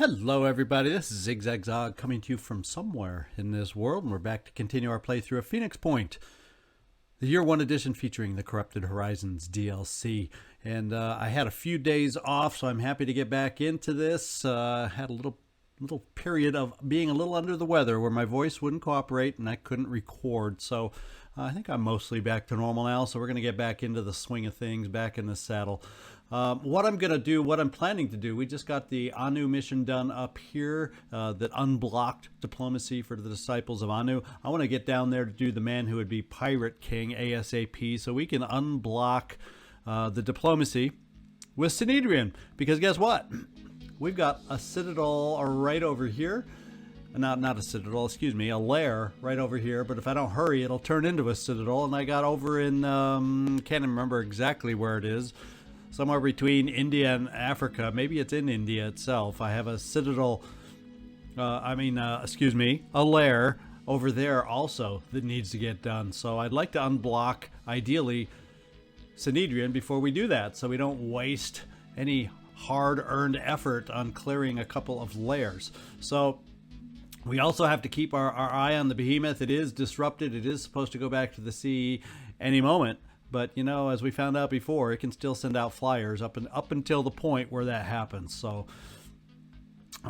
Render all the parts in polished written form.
Hello everybody, this is Zigzag Zog coming to you from somewhere in this world, and we're back to continue our playthrough of Phoenix Point, the Year 1 edition featuring the Corrupted Horizons DLC. And I had a few days off, so I'm happy to get back into this. Had a little period of being a little under the weather where my voice wouldn't cooperate and I couldn't record. So I think I'm mostly back to normal now, so we're going to get back into the swing of things, back in the saddle. What I'm planning to do, we just got the Anu mission done up here, that unblocked diplomacy for the disciples of Anu. I want to get down there to do the man who would be Pirate King ASAP, so we can unblock the diplomacy with Synedrian. Because guess what? We've got a citadel right over here. Not a citadel, excuse me, a lair right over here. But if I don't hurry, it'll turn into a citadel. And I got over in, can't remember exactly where it is. Somewhere between India and Africa. Maybe it's in India itself. I have a citadel, a lair over there also that needs to get done. So I'd like to unblock, ideally, Synedrian before we do that, so we don't waste any hard-earned effort on clearing a couple of lairs. So we also have to keep our eye on the behemoth. It is disrupted. It is supposed to go back to the sea any moment. But, you know, as we found out before, it can still send out flyers up until the point where that happens. So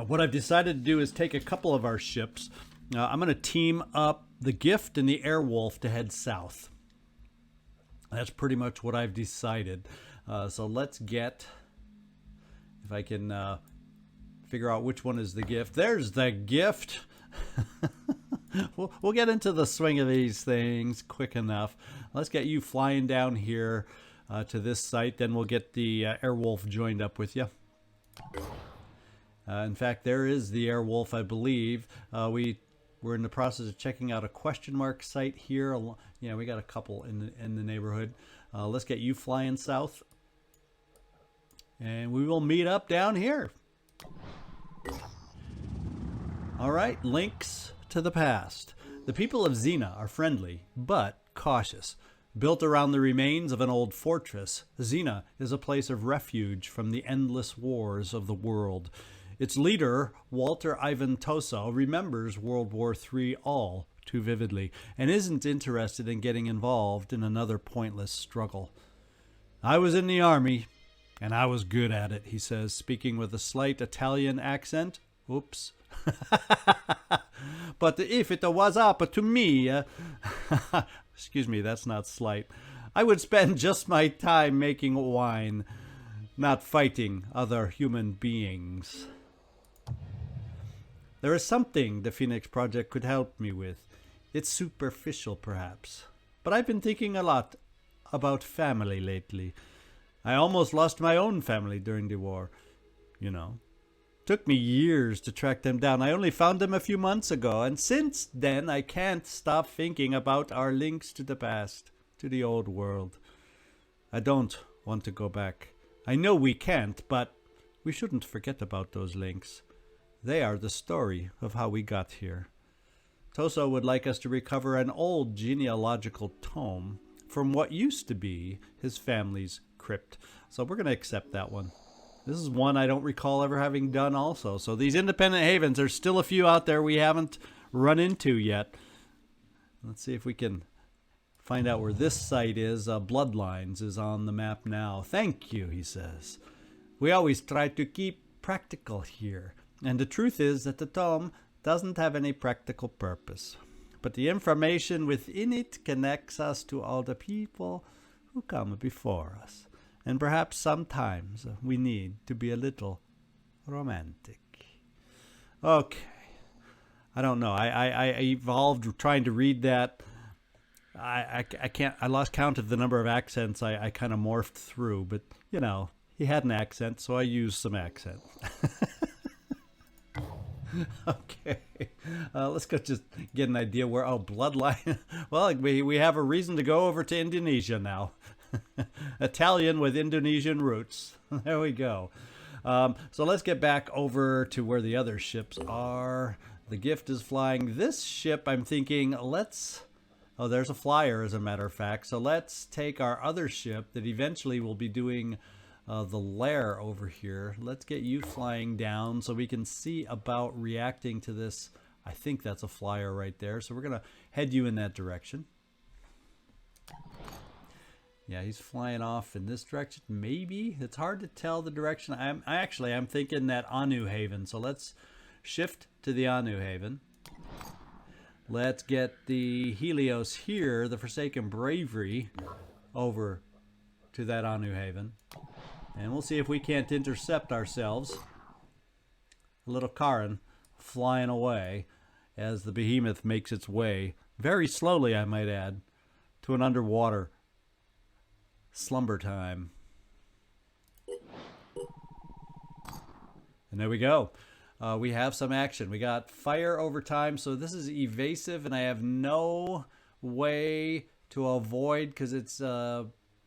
what I've decided to do is take a couple of our ships. I'm going to team up the Gift and the Airwolf to head south. That's pretty much what I've decided. So let's get, if I can figure out which one is the Gift. There's the Gift. We'll get into the swing of these things quick enough. Let's get you flying down here to this site. Then we'll get the Airwolf joined up with you. In fact, there is the Airwolf, I believe. We're in the process of checking out a question mark site here. Yeah, we got a couple in the neighborhood. Let's get you flying south. And we will meet up down here. All right, links to the past. The people of Xena are friendly, but cautious. Built around the remains of an old fortress, Xena is a place of refuge from the endless wars of the world. Its leader, Walter Ivan Toso, remembers World War III all too vividly and isn't interested in getting involved in another pointless struggle. I was in the army, and I was good at it, he says, speaking with a slight Italian accent. Oops. But if it was up to me, excuse me, that's not slight, I would spend just my time making wine, not fighting other human beings. There is something the Phoenix Project could help me with. It's superficial, perhaps, but I've been thinking a lot about family lately. I almost lost my own family during the war, you know. Took me years to track them down. I only found them a few months ago, and since then I can't stop thinking about our links to the past, to the old world. I don't want to go back. I know we can't, but we shouldn't forget about those links. They are the story of how we got here. Toso would like us to recover an old genealogical tome from what used to be his family's crypt. So we're going to accept that one. This is one I don't recall ever having done also. So these independent havens, there's still a few out there we haven't run into yet. Let's see if we can find out where this site is. Bloodlines is on the map now. Thank you, he says. We always try to keep practical here. And the truth is that the tome doesn't have any practical purpose. But the information within it connects us to all the people who come before us. And perhaps sometimes we need to be a little romantic. Okay. I don't know. I evolved trying to read that. I can't. I lost count of the number of accents I kind of morphed through. But, you know, he had an accent, so I used some accent. Okay. Let's go just get an idea where... Oh, bloodline. Well, we have a reason to go over to Indonesia now. Italian with Indonesian roots. There we go. So let's get back over to where the other ships are. The Gift is flying. This ship, I'm thinking, let's... Oh, there's a flyer, as a matter of fact. So let's take our other ship that eventually will be doing the lair over here. Let's get you flying down so we can see about reacting to this. I think that's a flyer right there. So we're going to head you in that direction. Yeah, he's flying off in this direction. Maybe. It's hard to tell the direction. I'm thinking that Anu Haven. So let's shift to the Anu Haven. Let's get the Helios here, the Forsaken Bravery, over to that Anu Haven. And we'll see if we can't intercept ourselves. A little Karin flying away as the behemoth makes its way, very slowly I might add, to an underwater slumber time. And there we go. We have some action. We got fire over time, so this is evasive, and I have no way to avoid because it's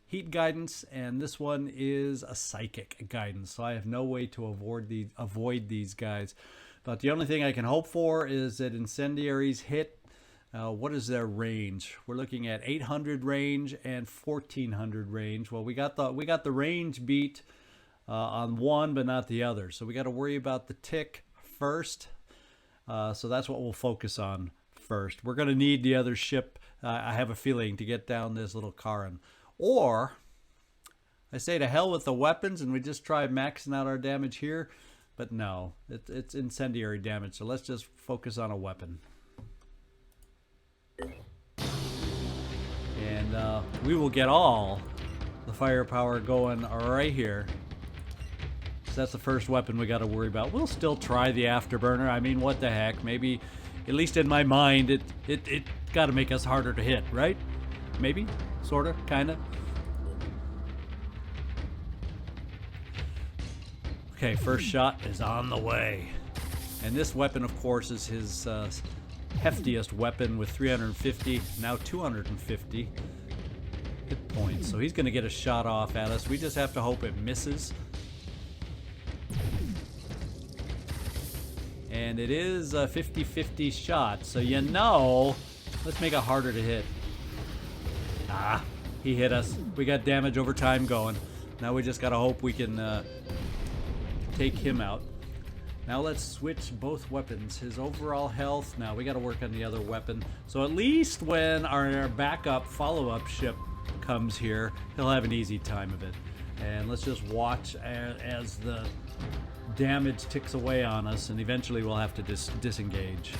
heat guidance, and this one is a psychic guidance, so I have no way to avoid these guys. But the only thing I can hope for is that incendiaries hit. What is their range? We're looking at 800 range and 1400 range. Well, we got the range beat on one, but not the other. So we got to worry about the tick first. So that's what we'll focus on first. We're going to need the other ship, I have a feeling, to get down this little Karin. Or I say to hell with the weapons and we just try maxing out our damage here. But no, it's incendiary damage. So let's just focus on a weapon. And we will get all the firepower going right here. So that's the first weapon we got to worry about. We'll still try the afterburner. I mean, what the heck? Maybe, at least in my mind, it got to make us harder to hit, right? Maybe, sort of, kind of. Okay, first shot is on the way. And this weapon, of course, is his heftiest weapon with 350, now 250 hit points. So he's going to get a shot off at us. We just have to hope it misses. And it is a 50-50 shot, so you know, let's make it harder to hit. Ah, he hit us. We got damage over time going. Now we just got to hope we can take him out. Now let's switch both weapons. His overall health, now we got to work on the other weapon. So at least when our backup follow-up ship comes here, he'll have an easy time of it. And let's just watch as the damage ticks away on us, and eventually we'll have to disengage.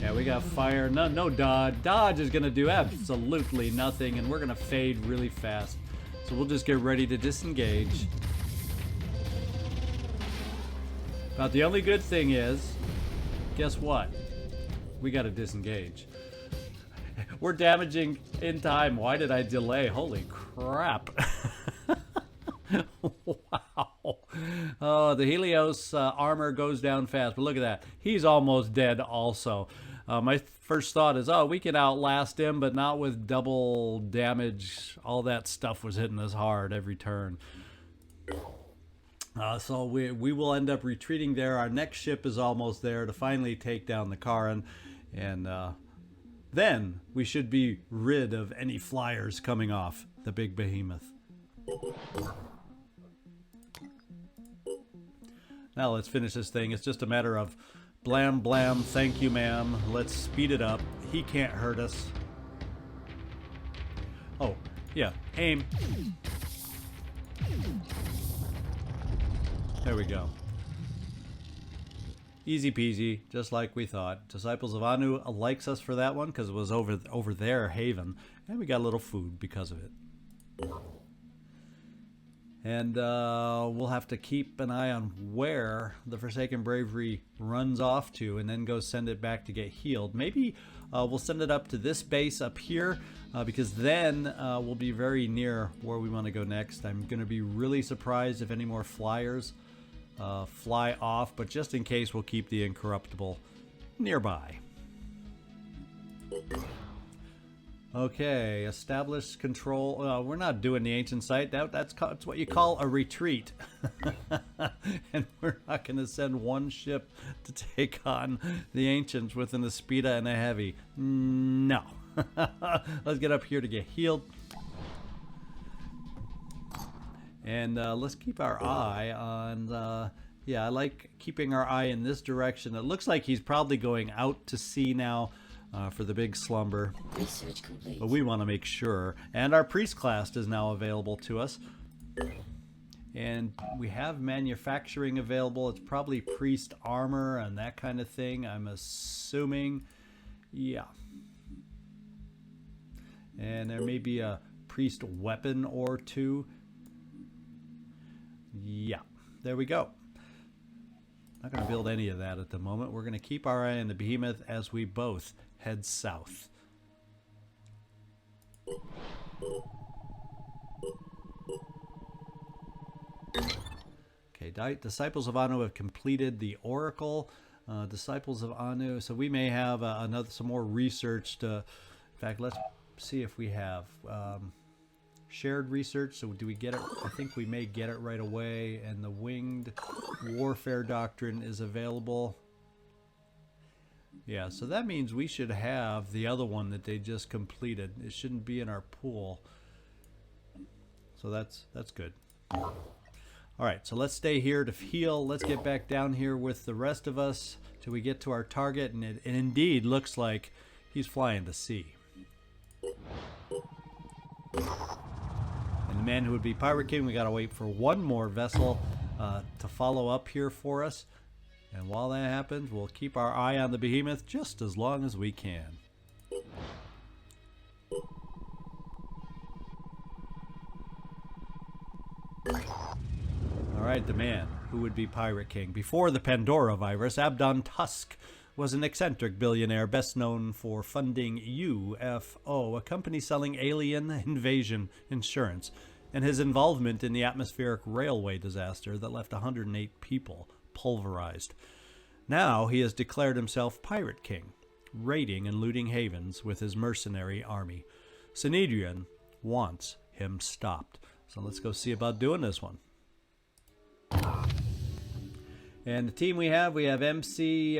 Yeah, we got fire. No dodge. Dodge is going to do absolutely nothing, and we're going to fade really fast. So we'll just get ready to disengage. But the only good thing is, guess what? We got to disengage. We're damaging in time. Why did I delay? Holy crap. Wow. Oh, the Helios armor goes down fast. But look at that. He's almost dead also. My first thought is, oh, we can outlast him, but not with double damage. All that stuff was hitting us hard every turn. So we will end up retreating there. Our next ship is almost there to finally take down the Karin. And then we should be rid of any flyers coming off the big behemoth. Now let's finish this thing. It's just a matter of blam, blam, thank you, ma'am. Let's speed it up. He can't hurt us. Oh, yeah, aim. There we go. Easy peasy, just like we thought. Disciples of Anu likes us for that one because it was over their haven. And we got a little food because of it. And we'll have to keep an eye on where the Forsaken Bravery runs off to and then go send it back to get healed. Maybe we'll send it up to this base up here because then we'll be very near where we want to go next. I'm going to be really surprised if any more flyers fly off, but just in case, we'll keep the Incorruptible nearby. Okay, establish control. We're not doing the ancient site. That's what you call a retreat. And we're not going to send one ship to take on the ancients with an Aspida and a heavy. No, Let's get up here to get healed. And let's keep our eye on... yeah, I like keeping our eye in this direction. It looks like he's probably going out to sea now for the big slumber. Research complete. But we want to make sure. And our priest class is now available to us. And we have manufacturing available. It's probably priest armor and that kind of thing, I'm assuming. Yeah. And there may be a priest weapon or two. Yeah, there we go. Not going to build any of that at the moment. We're going to keep our eye on the behemoth as we both head south. Okay, Disciples of Anu have completed the Oracle. Disciples of Anu, so we may have some more research to... In fact, let's see if we have... shared research, so do we get it? I think we may get it right away. And the winged warfare doctrine is available. Yeah, so that means we should have the other one that they just completed. It shouldn't be in our pool. So that's good. Alright, so let's stay here to heal. Let's get back down here with the rest of us till we get to our target. And it indeed looks like he's flying to sea. And the man who would be Pirate King, we got to wait for one more vessel to follow up here for us. And while that happens, we'll keep our eye on the behemoth just as long as we can. Alright, the man who would be Pirate King. Before the Pandora virus, Abdon Tusk was an eccentric billionaire best known for funding UFO, a company selling alien invasion insurance, and his involvement in the atmospheric railway disaster that left 108 people pulverized. Now he has declared himself Pirate King, raiding and looting havens with his mercenary army. Synedrian wants him stopped. So let's go see about doing this one. And the team we have MC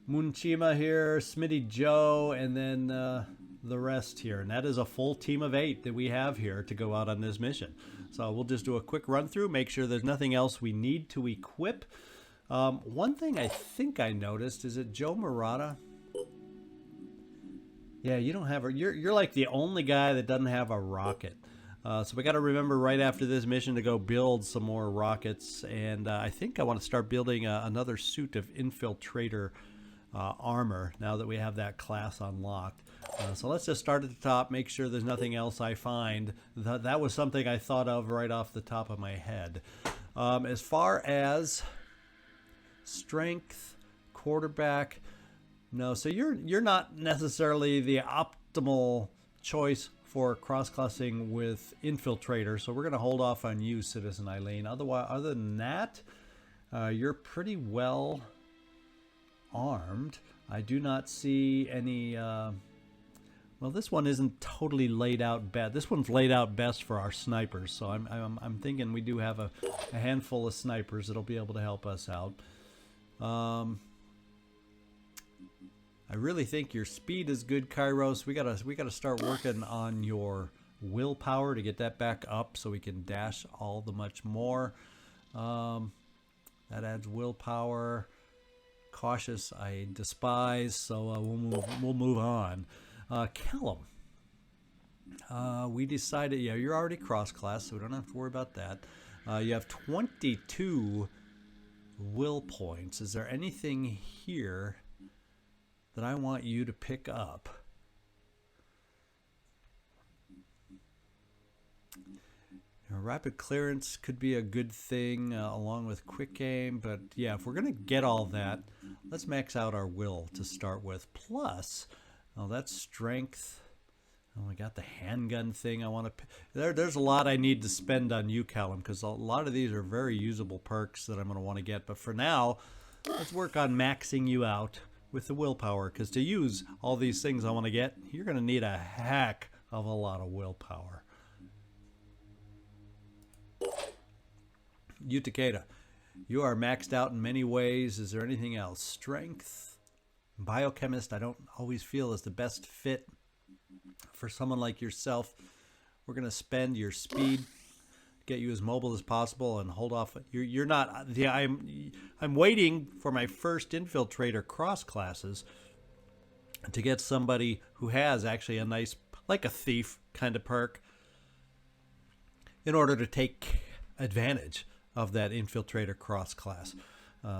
Munchima here, Smitty Joe, and then the rest here. And that is a full team of 8 that we have here to go out on this mission. So we'll just do a quick run through, make sure there's nothing else we need to equip. One thing I think I noticed is that Joe Murata. Yeah, you don't have a... You're like the only guy that doesn't have a rocket. So we got to remember right after this mission to go build some more rockets. And I think I want to start building another suit of infiltrator armor now that we have that class unlocked. So let's just start at the top, make sure there's nothing else I find. That was something I thought of right off the top of my head. As far as strength, quarterback, no. So you're not necessarily the optimal choice for cross-classing with infiltrator, so we're going to hold off on you, Citizen Eileen. Other than that, you're pretty well armed. I do not see any... well, this one isn't totally laid out bad. This one's laid out best for our snipers, so I'm thinking we do have a handful of snipers that'll be able to help us out. I really think your speed is good, Kairos. We gotta start working on your willpower to get that back up so we can dash all the much more. That adds willpower. Cautious, I despise. So we'll move on. Callum. We decided, yeah, you're already cross-class, so we don't have to worry about that. You have 22 will points. Is there anything here that I want you to pick up? Rapid clearance could be a good thing along with quick aim, but yeah, if we're going to get all that, let's max out our will to start with. Plus, oh, that's strength. Oh, we got the handgun thing I want to... There's a lot I need to spend on you, Callum, because a lot of these are very usable perks that I'm going to want to get. But for now, let's work on maxing you out with the willpower, because to use all these things I want to get, you're going to need a heck of a lot of willpower. You, Takeda, you are maxed out in many ways. Is there anything else? Strength? Biochemist, I don't always feel is the best fit for someone like yourself. We're going to spend your speed, get you as mobile as possible, and hold off. You're not. I'm waiting for my first infiltrator cross classes to get somebody who has actually a nice, like a thief kind of perk, in order to take advantage of that infiltrator cross class.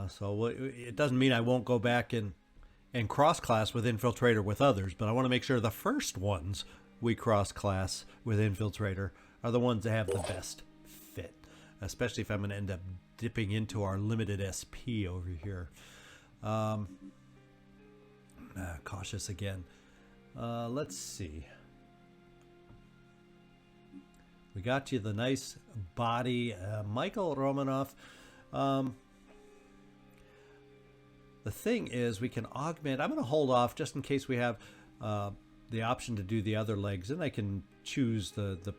So it doesn't mean I won't go back and cross class with infiltrator with others, but I want to make sure the first ones we cross class with infiltrator are the ones that have the best fit, especially if I'm going to end up dipping into our limited SP over here. Cautious again. Let's see. We got you the nice body, Michael Romanov. The thing is, we can augment. I'm going to hold off just in case we have the option to do the other legs, and I can choose the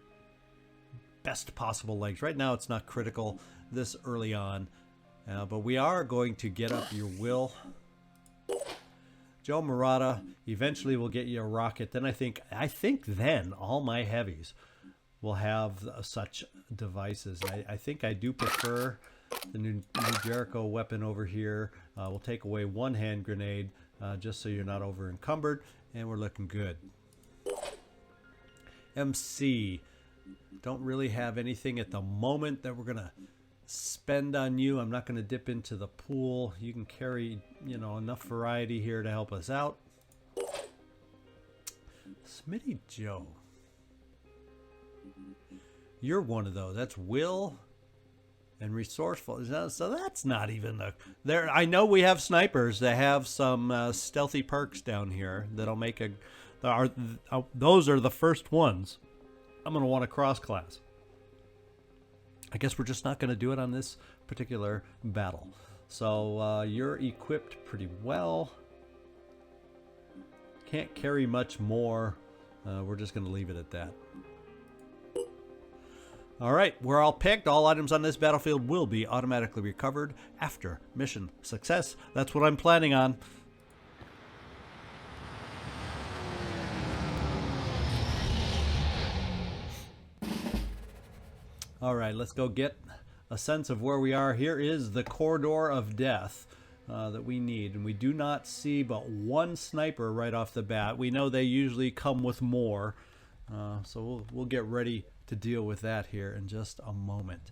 best possible legs. Right now, it's not critical this early on, but we are going to get up your will. Joe Murata, eventually we'll get you a rocket. Then I think then all my heavies will have such devices. I think I do prefer the new Jericho weapon over here. We'll take away one hand grenade just so you're not over encumbered, and we're looking good. MC, don't really have anything at the moment that we're gonna spend on you. I'm not gonna dip into the pool. You can carry, enough variety here to help us out. Smitty Joe, you're one of those. That's will and resourceful. So that's not even there. I know we have snipers that have some stealthy perks down here that'll make those are the first ones I'm going to want to cross class. I guess we're just not going to do it on this particular battle. So you're equipped pretty well. Can't carry much more. We're just going to leave it at that. All right, we're all picked. All items on this battlefield will be automatically recovered after mission success. That's what I'm planning on. All right, let's go get a sense of where we are. Here is the corridor of death that we need, and we do not see but one sniper right off the bat. We know they usually come with more, so we'll get ready to deal with that here in just a moment.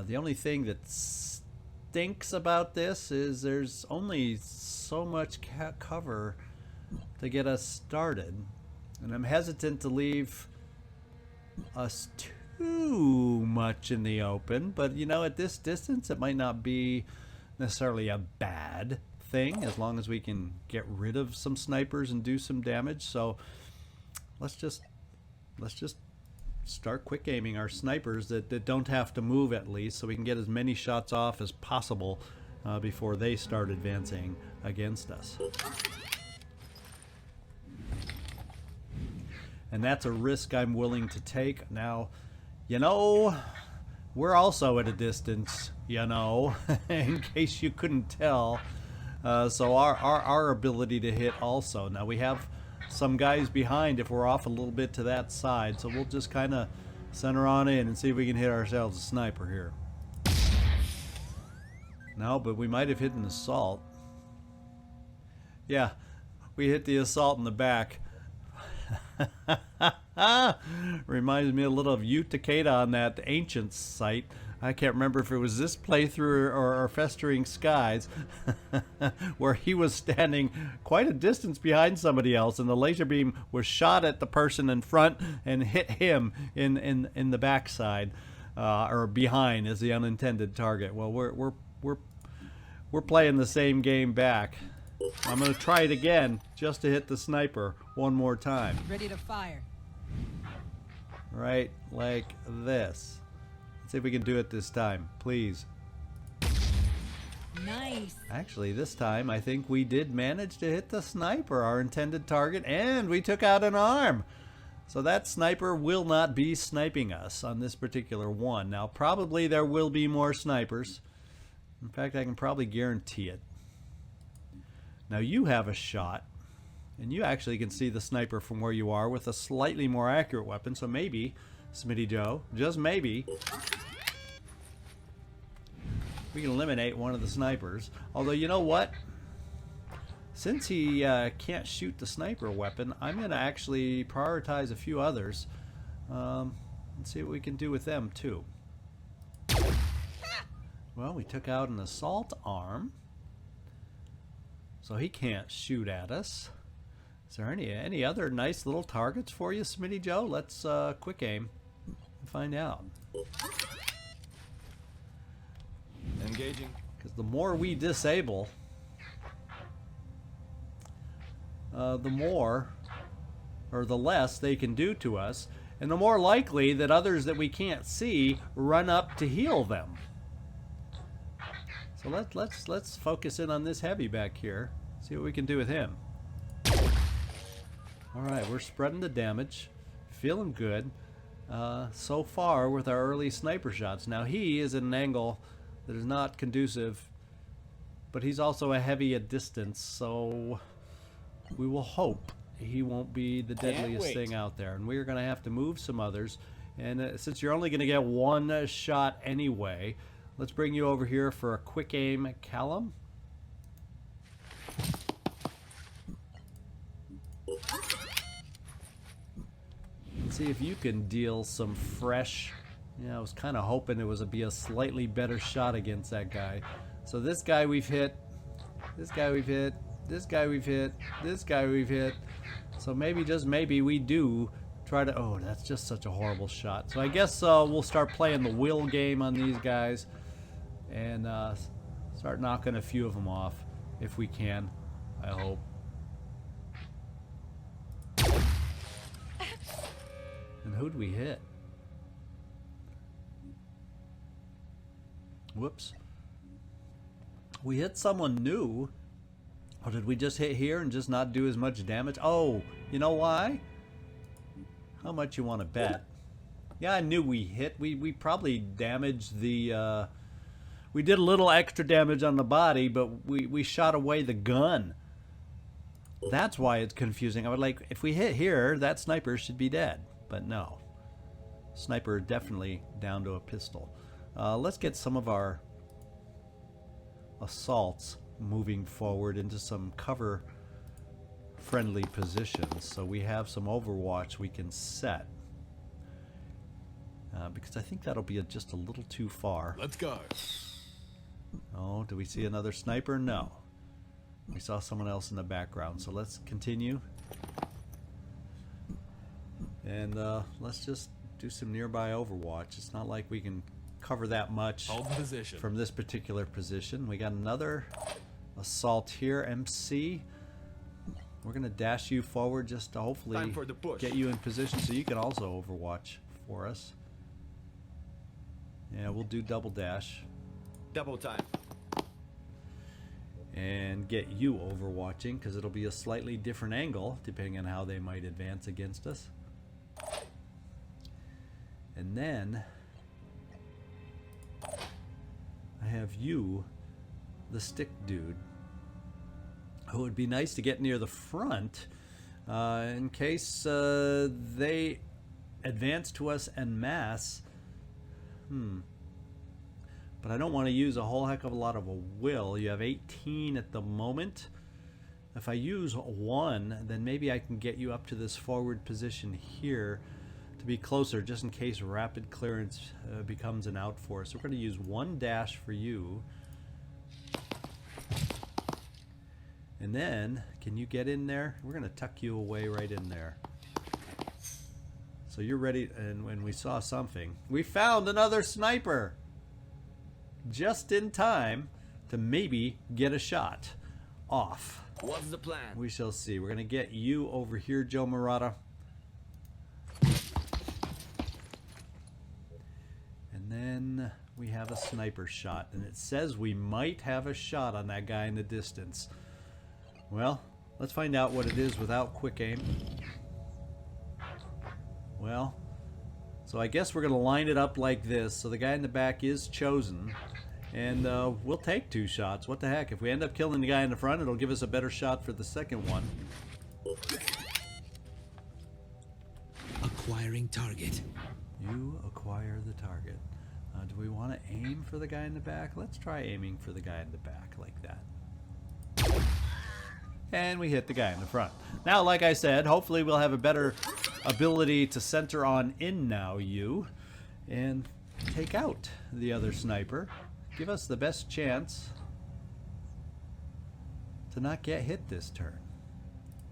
The only thing that stinks about this is there's only so much cover to get us started, and I'm hesitant to leave us too much in the open, but at this distance it might not be necessarily a bad thing as long as we can get rid of some snipers and do some damage. So let's just start quick aiming our snipers that don't have to move, at least, so we can get as many shots off as possible before they start advancing against us. And that's a risk I'm willing to take. Now, we're also at a distance, in case you couldn't tell. So our ability to hit also. Now we have some guys behind if we're off a little bit to that side, so we'll just kind of center on in and see if we can hit ourselves a sniper here. No, but we might have hit an assault. Yeah, we hit the assault in the back. Reminds me a little of Utakeda on that ancient site. I can't remember if it was this playthrough or Festering Skies, where he was standing quite a distance behind somebody else, and the laser beam was shot at the person in front and hit him in the backside, or behind as the unintended target. Well, we're playing the same game back. I'm going to try it again just to hit the sniper one more time. Ready to fire. Right like this. Let's see if we can do it this time, please. Nice. Actually, this time I think we did manage to hit the sniper, our intended target, and we took out an arm. So that sniper will not be sniping us on this particular one. Now, probably there will be more snipers. In fact, I can probably guarantee it. Now you have a shot, and you actually can see the sniper from where you are with a slightly more accurate weapon, so maybe, Smitty Joe, just maybe, we can eliminate one of the snipers. Although, you know what? Since he can't shoot the sniper weapon, I'm going to actually prioritize a few others and see what we can do with them, too. Well, we took out an assault arm, so he can't shoot at us. Is there any other nice little targets for you, Smitty Joe? Let's quick aim and find out. Engaging. Because the more we disable, the more, or the less they can do to us, and the more likely that others that we can't see run up to heal them. So let's focus in on this heavy back here. See what we can do with him. All right, we're spreading the damage, feeling good so far with our early sniper shots. Now he is at an angle that is not conducive, but he's also a heavy at distance, so we will hope he won't be the deadliest thing out there. And we're going to have to move some others. And since you're only going to get one shot anyway, let's bring you over here for a quick aim, Callum. Let's see if you can deal some fresh. Yeah, I was kind of hoping it would be a slightly better shot against that guy. So this guy we've hit, this guy we've hit, this guy we've hit, this guy we've hit. So maybe, just maybe, we do try to... Oh, that's just such a horrible shot. So I guess we'll start playing the will game on these guys and start knocking a few of them off if we can, I hope. And who'd we hit? Whoops. We hit someone new. Or did we just hit here and just not do as much damage? Oh, you know why? How much you want to bet? Yeah, I knew we hit. We probably damaged the... we did a little extra damage on the body, but we shot away the gun. That's why it's confusing. I would like... If we hit here, that sniper should be dead. But no. Sniper definitely down to a pistol. Let's get some of our assaults moving forward into some cover friendly positions, so we have some overwatch we can set, because I think that'll be just a little too far. Let's go. Oh, do we see another sniper? No, we saw someone else in the background, so let's continue and let's just do some nearby overwatch. It's not like we can cover that much from this particular position. We got another assault here, MC. We're gonna dash you forward just to hopefully get you in position so you can also overwatch for us. Yeah, we'll do double dash. Double time. And get you overwatching, because it'll be a slightly different angle depending on how they might advance against us. And then I have you, the stick dude. It would be nice to get near the front in case they advance to us en masse. But I don't want to use a whole heck of a lot of a will. You have 18 at the moment. If I use 1, then maybe I can get you up to this forward position here to be closer, just in case rapid clearance becomes an out for us. So we're going to use 1 dash for you. And then, can you get in there? We're going to tuck you away right in there. So you're ready, and when we saw something, we found another sniper! Just in time to maybe get a shot off. What's the plan? We shall see. We're going to get you over here, Joe Murata. And then we have a sniper shot, and it says we might have a shot on that guy in the distance. Well, let's find out what it is without quick aim. Well, so I guess we're going to line it up like this. So the guy in the back is chosen. And we'll take 2 shots. What the heck? If we end up killing the guy in the front, it'll give us a better shot for the second one. Acquiring target. You acquire the target. Do we want to aim for the guy in the back? Let's try aiming for the guy in the back like that. And we hit the guy in the front. Now, like I said, hopefully we'll have a better ability to center on in now you and take out the other sniper. Give us the best chance to not get hit this turn.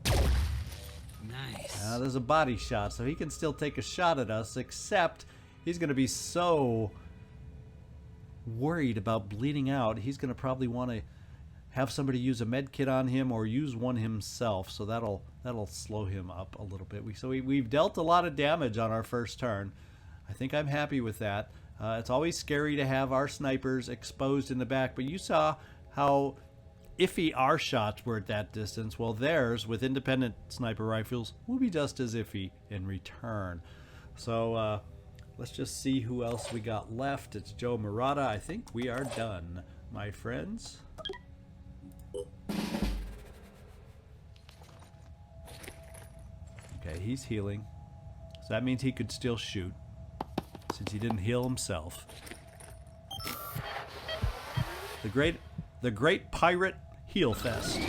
Nice. Now there's a body shot, so he can still take a shot at us, except he's going to be so worried about bleeding out. He's going to probably want to have somebody use a med kit on him or use one himself, so that'll slow him up a little bit. We've dealt a lot of damage on our first turn. I think I'm happy with that. It's always scary to have our snipers exposed in the back, but you saw how iffy our shots were at that distance. Well, theirs, with independent sniper rifles, will be just as iffy in return. So let's just see who else we got left. It's Joe Murata. I think we are done, my friends. Okay, he's healing. So that means he could still shoot, since he didn't heal himself. The great pirate heal fest.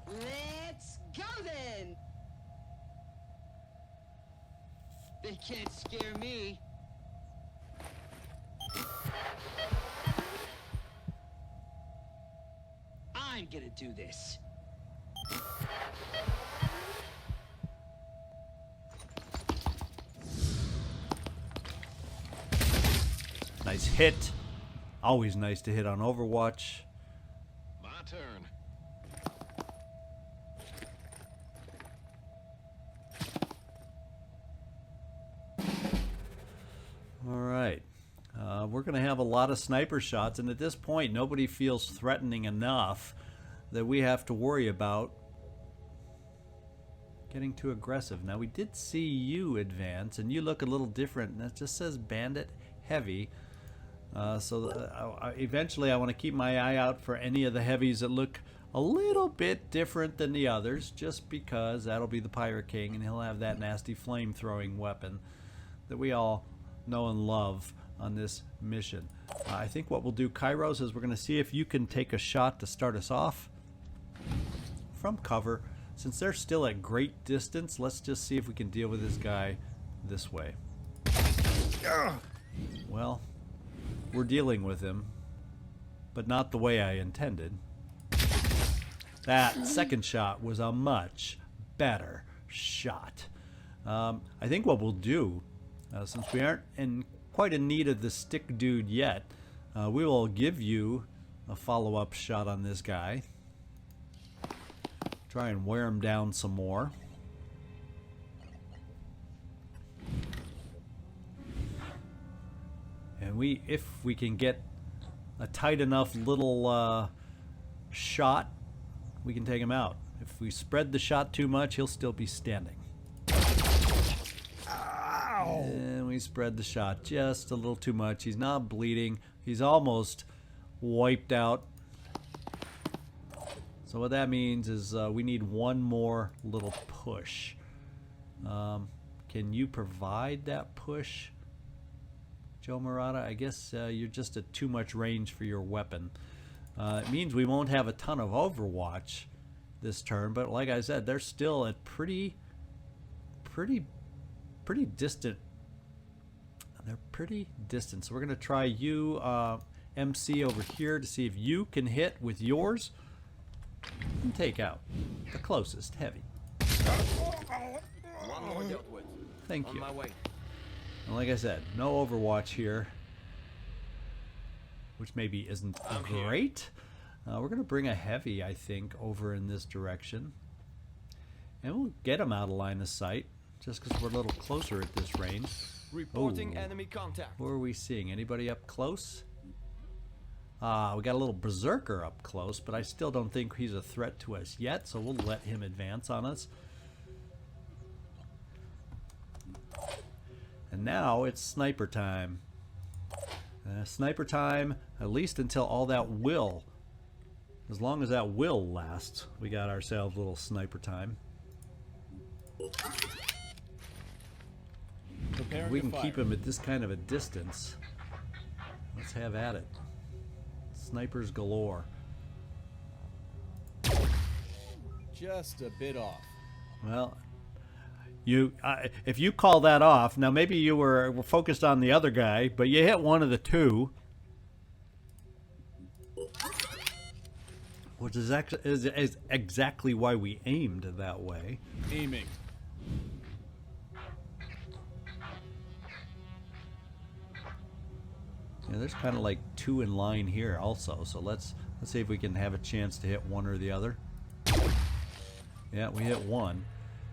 Let's go then. They can't scare me. I'm gonna do this. Nice hit. Always nice to hit on Overwatch. My turn. All right. We're going to have a lot of sniper shots, and at this point, nobody feels threatening enough that we have to worry about getting too aggressive. Now, we did see you advance, and you look a little different. That just says Bandit Heavy. Eventually, I want to keep my eye out for any of the heavies that look a little bit different than the others, just because that'll be the Pirate King, and he'll have that nasty flame-throwing weapon that we all know and love on this mission. I think what we'll do, Kairos, is we're going to see if you can take a shot to start us off from cover. Since they're still at great distance, let's just see if we can deal with this guy this way. Well, we're dealing with him, but not the way I intended. That second shot was a much better shot. I think what we'll do, since we aren't quite in need of the stick dude yet, we will give you a follow-up shot on this guy. Try and wear him down some more. And if we can get a tight enough little shot, we can take him out. If we spread the shot too much, he'll still be standing. Ow! And we spread the shot just a little too much. He's not bleeding. He's almost wiped out. So what that means is we need one more little push. Can you provide that push, Joe Murata? I guess you're just at too much range for your weapon. It means we won't have a ton of Overwatch this turn, but like I said, they're still at pretty distant. They're pretty distant. So we're gonna try you, MC, over here to see if you can hit with yours and take out the closest heavy. One more dealt with. Thank On you. my way. And like I said, no Overwatch here, which maybe isn't great. We're going to bring a heavy, I think, over in this direction. And we'll get him out of line of sight, just because we're a little closer at this range. Reporting Ooh. enemy contact. Who are we seeing? Anybody up close? We got a little berserker up close, but I still don't think he's a threat to us yet, so we'll let him advance on us. And now it's sniper time. Sniper time, at least until all that will. As long as that will lasts, we got ourselves a little sniper time. We can keep him at this kind of a distance. Let's have at it. Snipers galore. Just a bit off. Well, if you call that off, now maybe you were focused on the other guy, but you hit one of the two, which is exactly why we aimed that way. Aiming. Yeah, there's kind of like two in line here also, so let's see if we can have a chance to hit one or the other. Yeah, we hit one.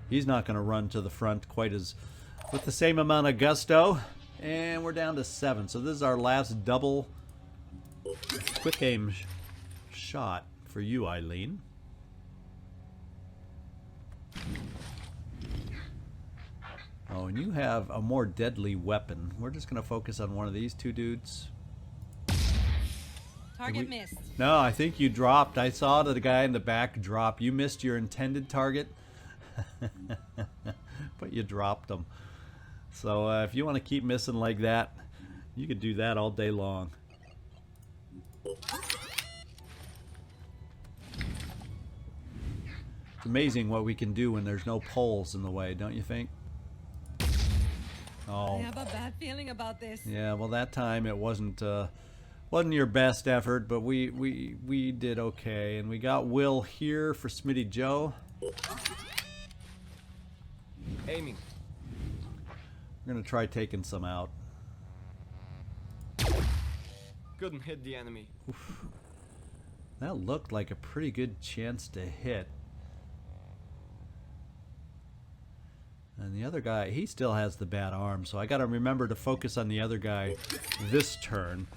He's not going to run to the front quite as with the same amount of gusto, and we're down to 7. So this is our last double quick aim shot for you, Eileen. Oh, and you have a more deadly weapon. We're just going to focus on one of these two dudes. Target missed. No, I think you dropped. I saw the guy in the back drop. You missed your intended target, but you dropped him. So if you want to keep missing like that, you could do that all day long. It's amazing what we can do when there's no poles in the way, don't you think? Oh. I have a bad feeling about this. Yeah, well, that time it wasn't your best effort, but we did okay, and we got Will here for Smitty Joe. Aiming. We're gonna try taking some out. Couldn't hit the enemy. Oof. That looked like a pretty good chance to hit. And the other guy, he still has the bad arm, so I gotta remember to focus on the other guy this turn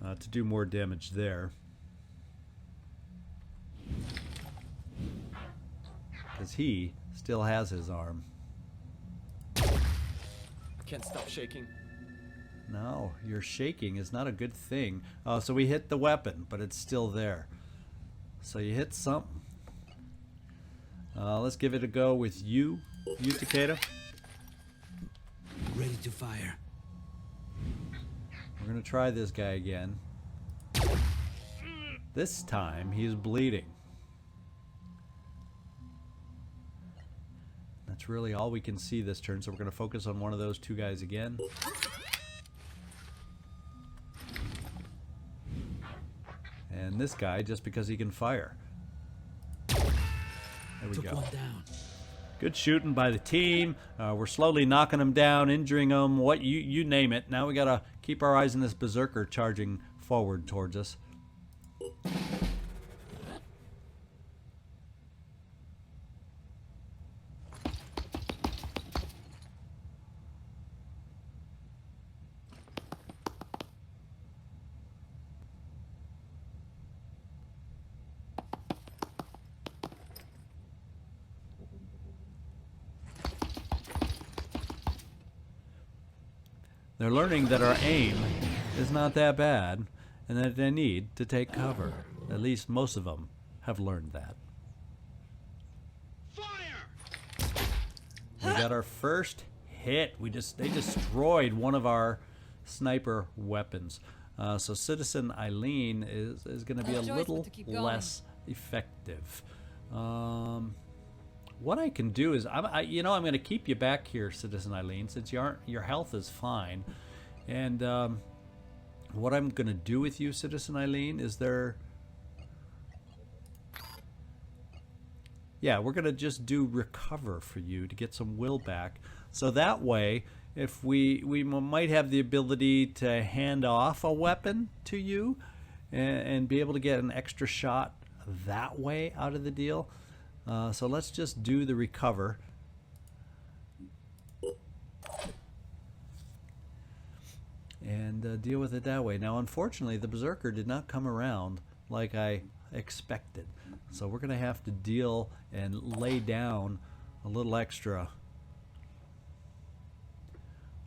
to do more damage there. Because he still has his arm. Can't stop shaking. No, your shaking is not a good thing. Oh, so we hit the weapon, but it's still there. So you hit something. Let's give it a go with you, Takeda. Ready to fire. We're gonna try this guy again. This time he's bleeding. That's really all we can see this turn, so we're gonna focus on one of those two guys again. And this guy, just because he can fire. There we go. One down. Good shooting by the team. We're slowly knocking them down, injuring them, what you name it. Now we gotta keep our eyes on this berserker charging forward towards us. They're learning that our aim is not that bad and that they need to take cover. At least most of them have learned that. Fire! We got our first hit. They destroyed one of our sniper weapons. So Citizen Eileen is going to be a little less effective. What I can do is, I'm going to keep you back here, Citizen Eileen, since your health is fine. And what I'm going to do with you, Citizen Eileen, is yeah, we're going to just do recover for you to get some will back. So that way, if we might have the ability to hand off a weapon to you and be able to get an extra shot that way out of the deal. So let's just do the recover. And and deal with it that way. Now, unfortunately, the Berserker did not come around like I expected. So we're going to have to deal and lay down a little extra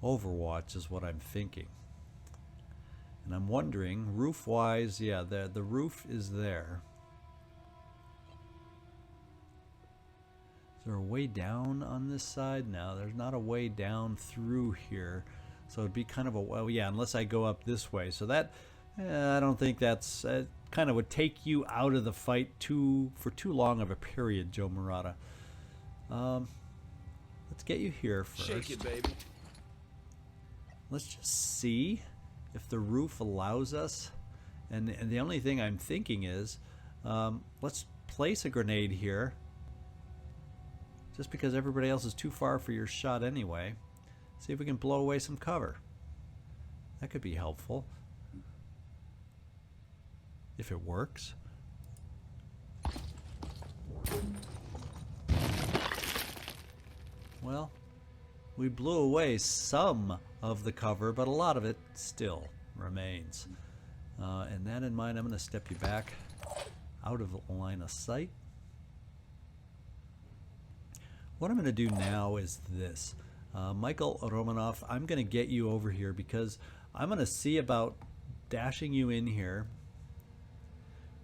overwatch is what I'm thinking. And I'm wondering, roof-wise, yeah, the roof is there. Is there a way down on this side? No, there's not a way down through here. So it'd be kind of a, well, yeah, unless I go up this way. So that, I don't think that's, kind of would take you out of the fight for too long of a period, Joe Murata. Let's get you here first. Shake it, baby. Let's just see if the roof allows us. And the only thing I'm thinking is, let's place a grenade here. Just because everybody else is too far for your shot anyway. See if we can blow away some cover. That could be helpful. If it works. Well, we blew away some of the cover, but a lot of it still remains. And that in mind, I'm going to step you back out of the line of sight. What I'm going to do now is this. Michael Romanov, I'm going to get you over here because I'm going to see about dashing you in here.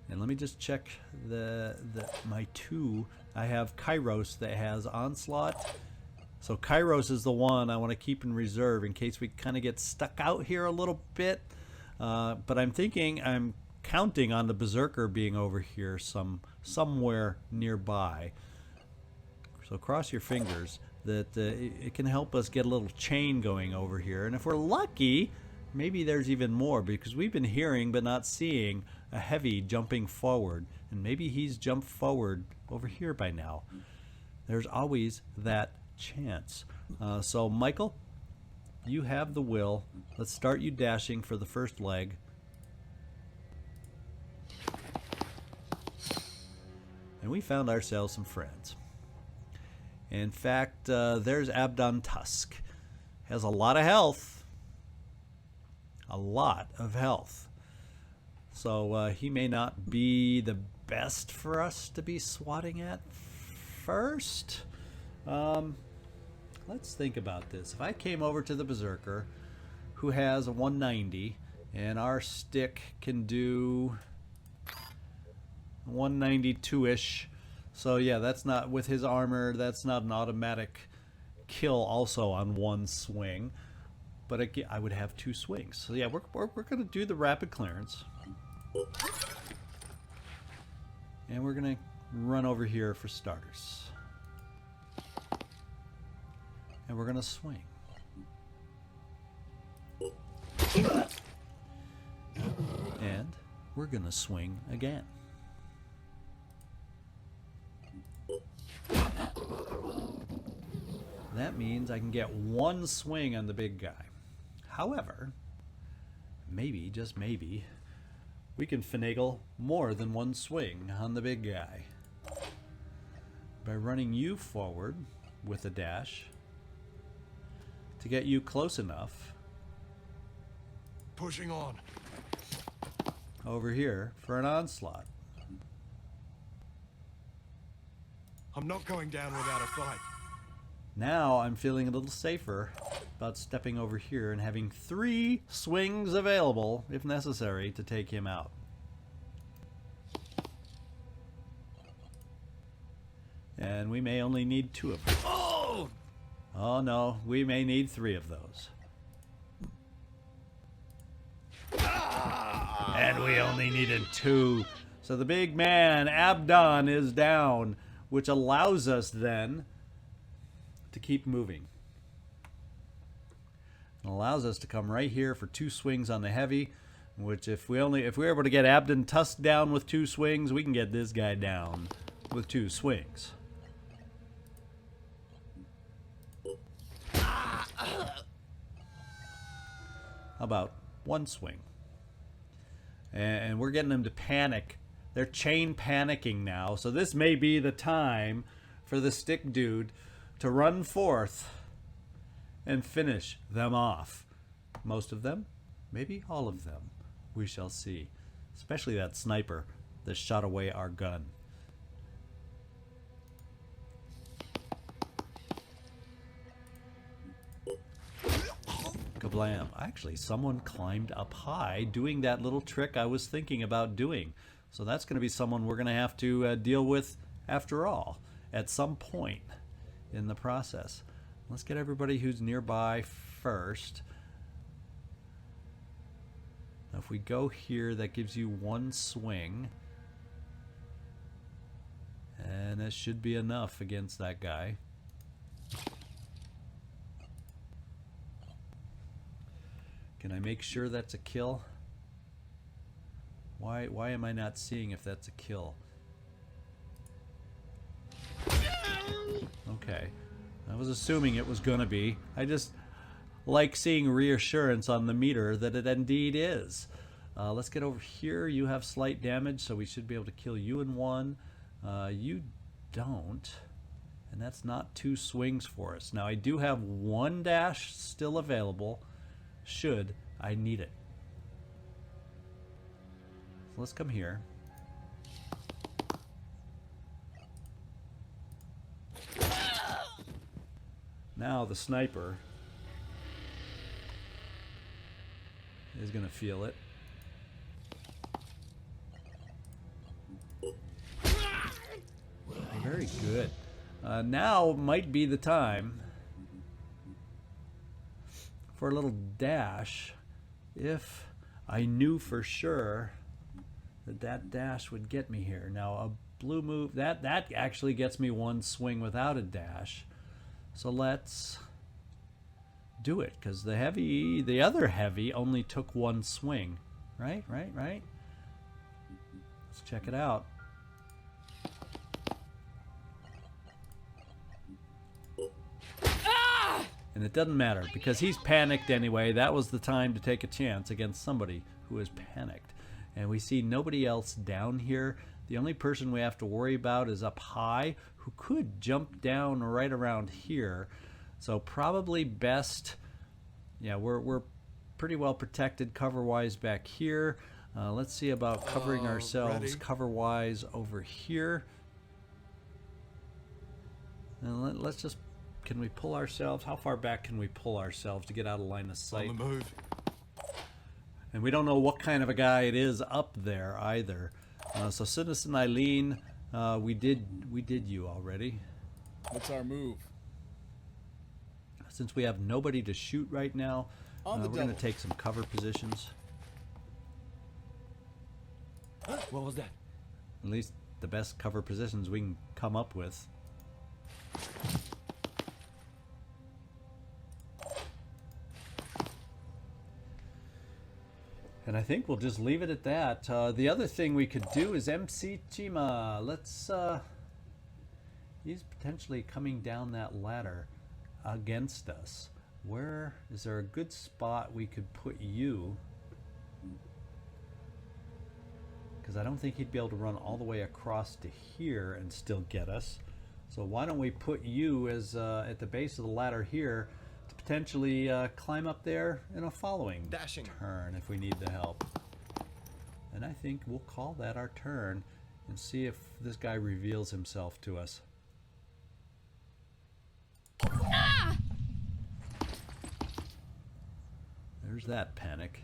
And let me just check my two. I have Kairos that has Onslaught. So Kairos is the one I want to keep in reserve in case we kind of get stuck out here a little bit. But I'm counting on the Berserker being over here somewhere nearby. So cross your fingers that it can help us get a little chain going over here. And if we're lucky, maybe there's even more because we've been hearing but not seeing a heavy jumping forward. And maybe he's jumped forward over here by now. There's always that chance. So Michael, you have the will. Let's start you dashing for the first leg. And we found ourselves some friends. In fact, there's Abdon Tusk. Has a lot of health. A lot of health. So he may not be the best for us to be swatting at first. Let's think about this. If I came over to the Berserker, who has a 190, and our stick can do 192-ish. So yeah, that's not, with his armor, that's not an automatic kill also on one swing. But I would have two swings. So yeah, we're going to do the rapid clearance. And we're going to run over here for starters. And we're going to swing. And we're going to swing again. That means I can get one swing on the big guy. However, maybe, just maybe, we can finagle more than one swing on the big guy. By running you forward with a dash to get you close enough. Pushing on. Over here for an onslaught. I'm not going down without a fight. Now I'm feeling a little safer about stepping over here and having 3 swings available, if necessary, to take him out. And we may only need 2 of them. Oh no, we may need 3 of those. And we only needed 2. So the big man, Abdon, is down, which allows us then to keep moving. It allows us to come right here for 2 swings on the heavy, which if we're able to get Abdon Tusk down with 2 swings, we can get this guy down with 2 swings. How about 1 swing? And we're getting them to panic. They're chain panicking now, so this may be the time for the stick dude to run forth and finish them off. Most of them, Maybe all of them. We shall see. Especially that sniper that shot away our gun. Kablam. Actually, someone climbed up high doing that little trick I was thinking about doing. So that's going to be someone we're going to have to deal with after all, at some point in the process. Let's get everybody who's nearby first. Now if we go here, that gives you one swing. And that should be enough against that guy. Can I make sure that's a kill? Why am I not seeing if that's a kill? Okay. I was assuming it was gonna be. I just like seeing reassurance on the meter that it indeed is. Let's get over here. You have slight damage, so we should be able to kill you in one. You don't. And that's not 2 swings for us. Now I do have 1 dash still available, should I need it. So let's come here. Now the sniper is going to feel it. Very good. Now might be the time for a little dash if I knew for sure that that dash would get me here. Now a blue move, that actually gets me 1 swing without a dash. So let's do it, because the other heavy only took 1 swing. Right? Let's check it out. And it doesn't matter, because he's panicked anyway. That was the time to take a chance against somebody who is panicked. And we see nobody else down here. The only person we have to worry about is up high, who could jump down right around here. So probably best, yeah, we're pretty well protected cover-wise back here. Let's see about covering ourselves cover-wise over here. And let's just, can we pull ourselves? How far back can we pull ourselves to get out of line of sight? On the move. And we don't know what kind of a guy it is up there either. So Citizen Eileen, we did you already. What's our move? Since we have nobody to shoot right now, we're going double. to take some cover positions. What was that? At least the best cover positions we can come up with. And I think we'll just leave it at that. The other thing we could do is MC Chima. Let's, he's potentially coming down that ladder against us. Where is there a good spot we could put you? Because I don't think he'd be able to run all the way across to here and still get us. So why don't we put you as at the base of the ladder here to potentially climb up there in a following turn if we need the help. And I think we'll call that our turn and see if this guy reveals himself to us. Ah! There's that panic.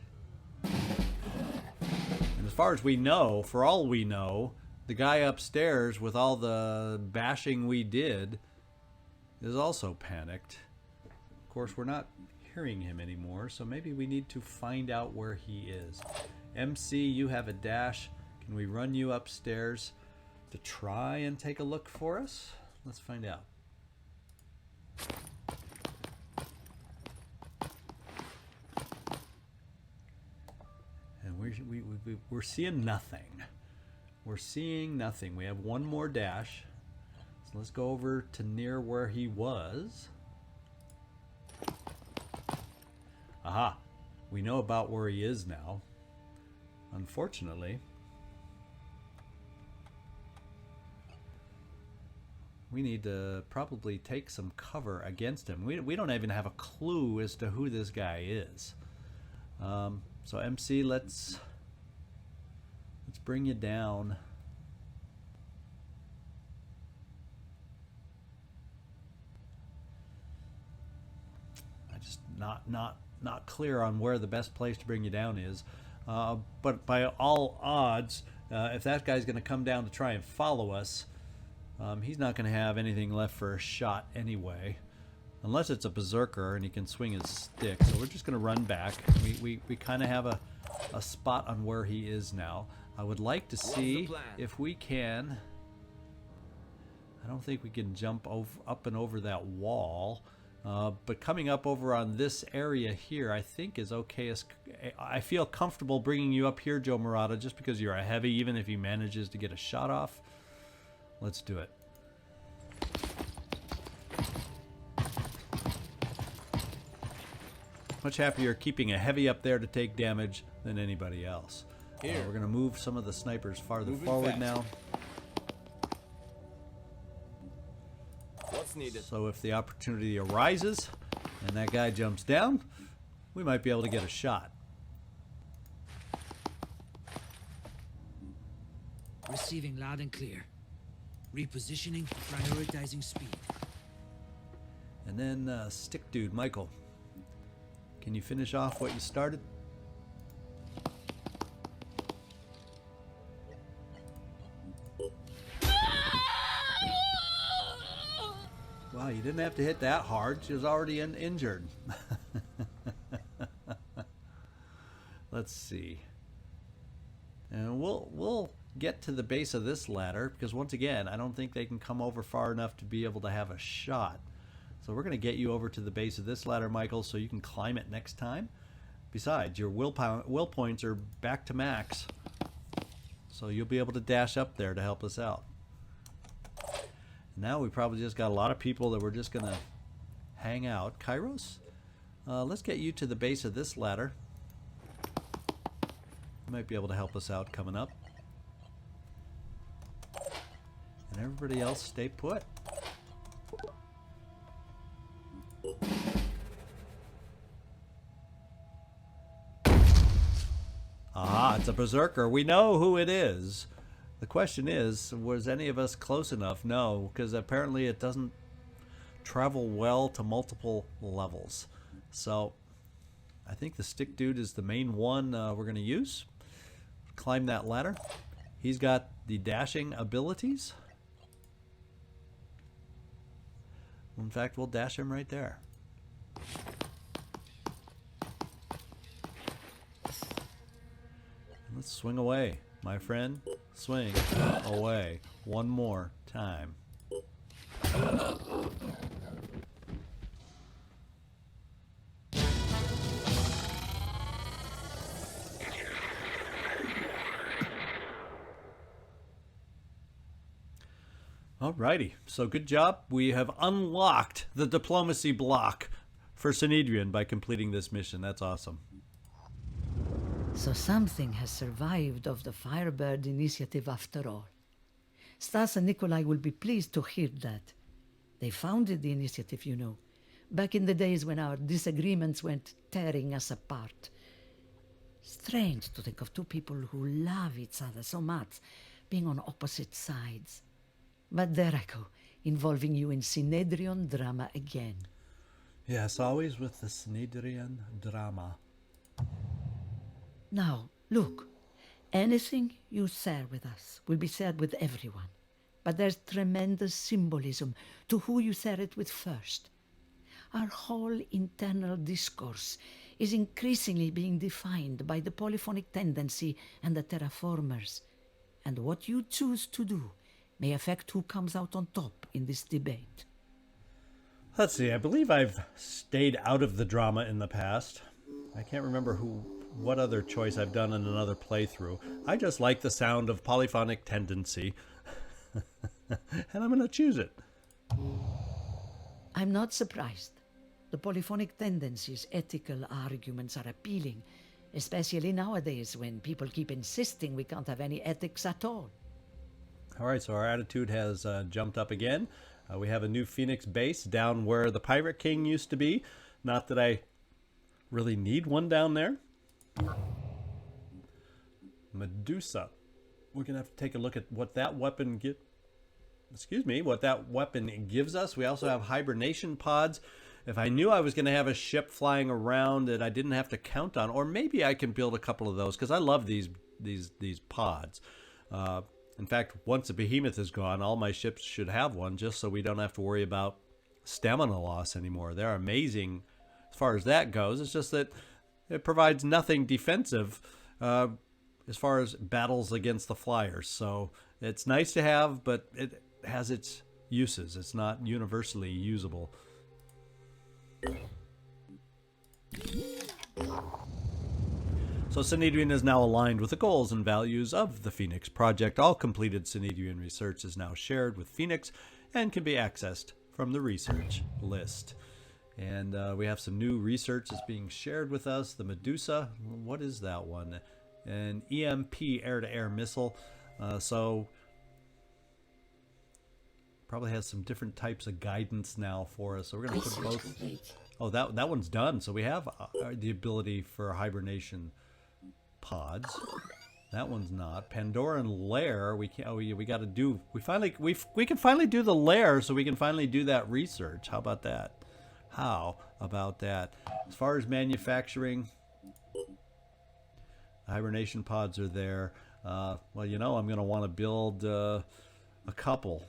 And as far as we know, for all we know, the guy upstairs with all the bashing we did is also panicked. Of course, we're not hearing him anymore, so maybe we need to find out where he is. MC, you have a dash. Can we run you upstairs to try and take a look for us? Let's find out. And we're seeing nothing. We're seeing nothing. We have one more dash. So let's go over to near where he was. Aha! We know about where he is now. Unfortunately, we need to probably take some cover against him. We don't even have a clue as to who this guy is. So MC, let's bring you down. I just not clear on where the best place to bring you down is. But by all odds, if that guy's going to come down to try and follow us, he's not going to have anything left for a shot anyway. Unless it's a berserker and he can swing his stick. So we're just going to run back. We kind of have a spot on where he is now. I would like to see if we can... I don't think we can jump up and over that wall. But coming up over on this area here, I think is okay. I feel comfortable bringing you up here, Joe Murata, just because you're a heavy, even if he manages to get a shot off. Let's do it. Much happier keeping a heavy up there to take damage than anybody else. We're going to move some of the snipers farther forward now. What's needed? So if the opportunity arises and that guy jumps down, we might be able to get a shot. Receiving loud and clear. Repositioning, prioritizing speed. And then stick dude, Michael. Can you finish off what you started? Wow, you didn't have to hit that hard. She was already injured. Let's see. And we'll get to the base of this ladder because once again, I don't think they can come over far enough to be able to have a shot. So we're going to get you over to the base of this ladder, Michael, so you can climb it next time. Besides, your will points are back to max. So you'll be able to dash up there to help us out. Now we probably just got a lot of people that we're just going to hang out. Kairos, let's get you to the base of this ladder. You might be able to help us out coming up. And everybody else stay put. Ah, it's a berserker. We know who it is. The question is, was any of us close enough? No, because apparently it doesn't travel well to multiple levels. So I think the stick dude is the main one we're going to use. Climb that ladder. He's got the dashing abilities. In fact, we'll dash him right there. Let's swing away, my friend. Swing away. One more time. Alrighty, so good job. We have unlocked the diplomacy block for Sanhedrin by completing this mission. That's awesome. So something has survived of the Firebird initiative after all. Stas and Nikolai will be pleased to hear that. They founded the initiative, you know, back in the days when our disagreements went tearing us apart. Strange to think of two people who love each other so much being on opposite sides. But there I go, involving you in Sanhedrin drama again. Yes, always with the Sanhedrin drama. Now, look, anything you share with us will be shared with everyone. But there's tremendous symbolism to who you share it with first. Our whole internal discourse is increasingly being defined by the polyphonic tendency and the terraformers. And what you choose to do may affect who comes out on top in this debate. Let's see, I believe I've stayed out of the drama in the past. I can't remember what other choice I've done in another playthrough. I just like the sound of polyphonic tendency. And I'm going to choose it. I'm not surprised. The polyphonic tendency's ethical arguments are appealing, especially nowadays when people keep insisting we can't have any ethics at all. All right, so our attitude has jumped up again. We have a new Phoenix base down where the Pirate King used to be. Not that I really need one down there. Medusa. We're gonna have to take a look at what that weapon what that weapon gives us. We also have hibernation pods. If I knew I was gonna have a ship flying around that I didn't have to count on, or maybe I can build a couple of those because I love these pods. In fact, once a behemoth is gone, all my ships should have one, just so we don't have to worry about stamina loss anymore. They're amazing as far as that goes. It's just that it provides nothing defensive as far as battles against the flyers. So it's nice to have, but it has its uses. It's not universally usable. So Synedrian is now aligned with the goals and values of the Phoenix Project. All completed Synedrian research is now shared with Phoenix and can be accessed from the research list. And we have some new research that's being shared with us. The Medusa, what is that one? An EMP air-to-air missile. So probably has some different types of guidance now for us. So we're going to put both. Oh, that one's done. So we have the ability for hibernation pods. That one's not. Pandoran lair. We can't. Oh, we got to do. We can finally do the lair, so we can finally do that research. How about that? How about that? As far as manufacturing, hibernation pods are there. Well, you know, I'm going to want to build a couple,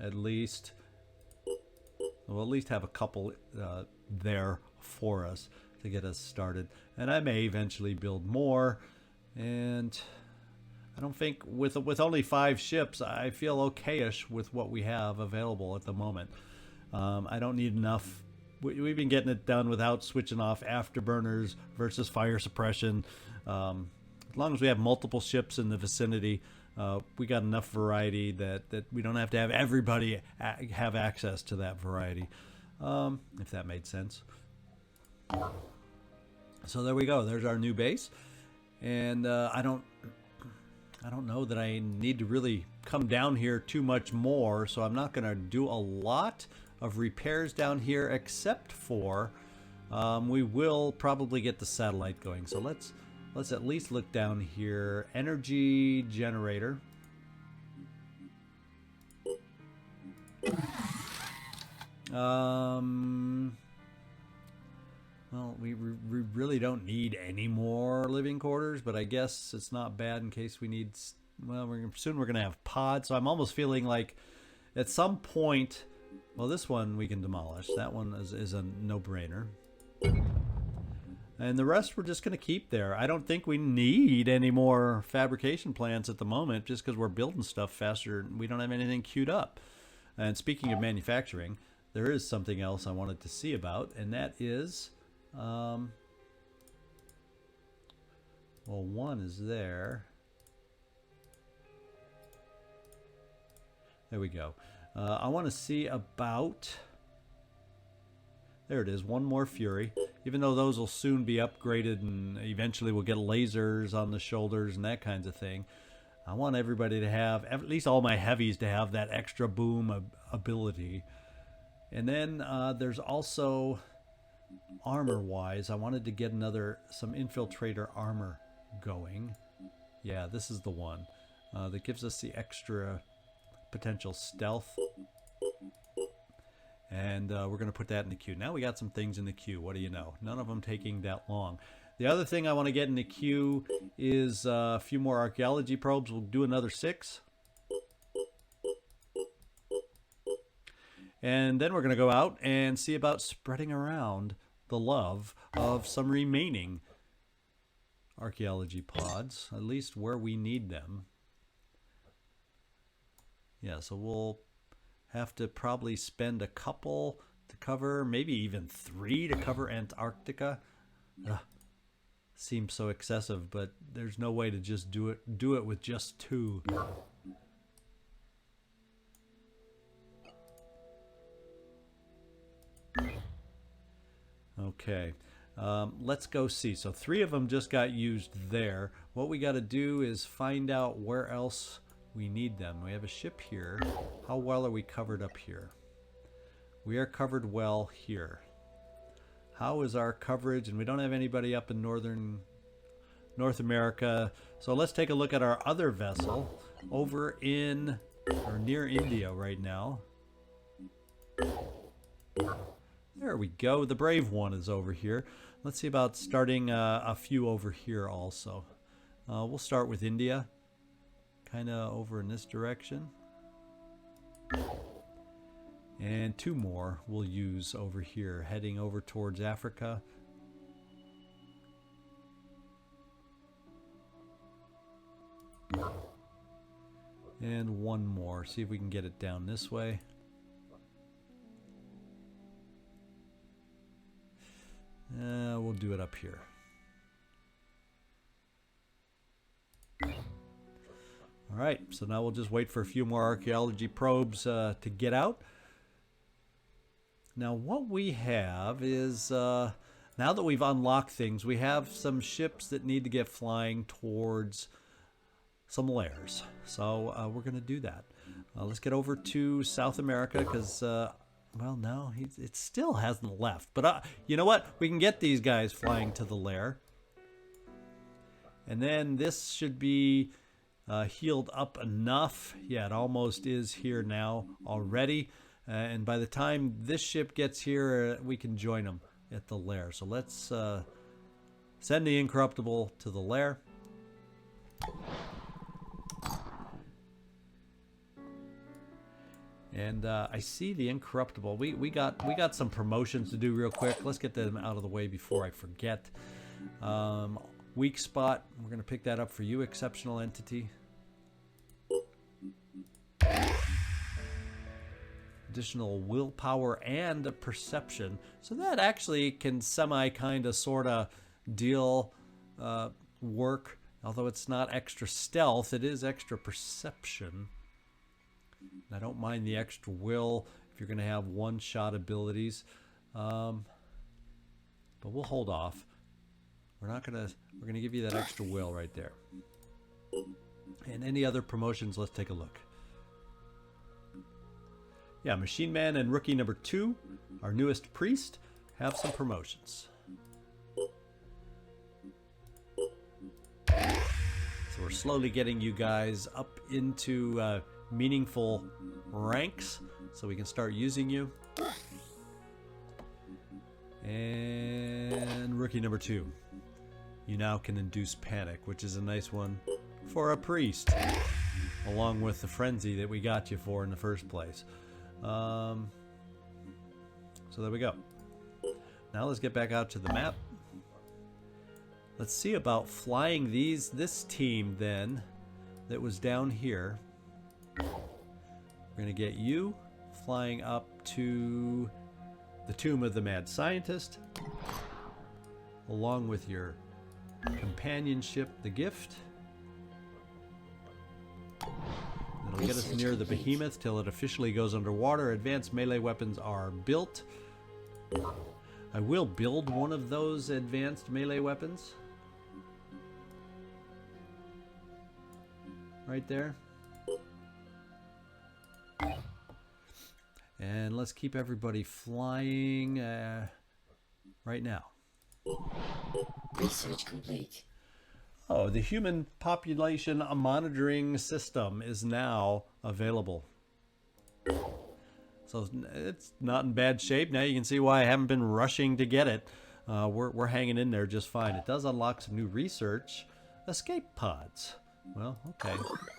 at least. We'll at least have a couple there for us to get us started. And I may eventually build more. And I don't think with only 5 ships, I feel okay-ish with what we have available at the moment. I don't need enough. We've been getting it done without switching off afterburners versus fire suppression. As long as we have multiple ships in the vicinity, we got enough variety that we don't have to have everybody have access to that variety, if that made sense. So there we go. There's our new base, and I don't know that I need to really come down here too much more, so I'm not going to do a lot of repairs down here, except for we will probably get the satellite going. So let's at least look down here. Energy generator. Well, we really don't need any more living quarters, but I guess it's not bad in case we need. Well, soon we're gonna have pods, so I'm almost feeling like at some point. Well, this one we can demolish. That one is a no-brainer. And the rest we're just going to keep there. I don't think we need any more fabrication plants at the moment, just because we're building stuff faster. We don't have anything queued up. And speaking of manufacturing, there is something else I wanted to see about, and that is, well, one is there. There we go. I want to see about, there it is, one more Fury. Even though those will soon be upgraded and eventually we'll get lasers on the shoulders and that kinds of thing. I want everybody to have, at least all my heavies, to have that extra boom ability. And then there's also armor-wise, I wanted to get some infiltrator armor going. Yeah, this is the one that gives us the extra potential stealth. And we're going to put that in the queue. Now we got some things in the queue. What do you know? None of them taking that long. The other thing I want to get in the queue is a few more archaeology probes. We'll do another 6. And then we're going to go out and see about spreading around the love of some remaining archaeology pods, at least where we need them. Yeah, so we'll have to probably spend a couple to cover, maybe even 3 to cover Antarctica. Seems so excessive, but there's no way to just do it with just 2. Okay, let's go see. So 3 of them just got used there. What we got to do is find out where else we need them. We have a ship here. How well are we covered up here? We are covered well here. How is our coverage? And we don't have anybody up in northern North America. So let's take a look at our other vessel over in, or near India right now. There we go. The Brave One is over here. Let's see about starting a few over here also. We'll start with India, kind of over in this direction. And 2 more we'll use over here, heading over towards Africa. And 1 more. See if we can get it down this way. We'll do it up here. Alright, so now we'll just wait for a few more archaeology probes to get out. Now what we have is, now that we've unlocked things, we have some ships that need to get flying towards some lairs. So we're going to do that. Let's get over to South America because, well, no, it still hasn't left. But you know what? We can get these guys flying to the lair. And then this should be healed up enough. Yeah, it almost is here now already. And by the time this ship gets here, we can join them at the lair. So let's send the Incorruptible to the lair. And I see the Incorruptible. We got some promotions to do real quick. Let's get them out of the way before I forget. Weak spot. We're going to pick that up for you, Exceptional Entity. Additional willpower and perception. So that actually can kind of sort of deal work. Although it's not extra stealth, it is extra perception. I don't mind the extra will if you're going to have one-shot abilities, but we'll hold off. We're going to give you that extra will right there. And any other promotions? Let's take a look. Yeah, Machine Man and Rookie number 2, our newest priest, have some promotions. So we're slowly getting you guys up into meaningful ranks so we can start using you. And Rookie number 2, you now can induce panic, which is a nice one for a priest, along with the frenzy that we got you for in the first place. So there we go. Now let's get back out to the map. Let's see about flying this team then that was down here. We're going to get you flying up to the Tomb of the Mad Scientist, along with your companionship, the Gift. It'll get us near the Behemoth till it officially goes underwater. Advanced melee weapons are built. I will build one of those advanced melee weapons. Right there. And let's keep everybody flying right now. Research complete. Oh, the human population monitoring system is now available. So it's not in bad shape. Now you can see why I haven't been rushing to get it. We're hanging in there just fine. It does unlock some new research. Escape pods. Well, okay.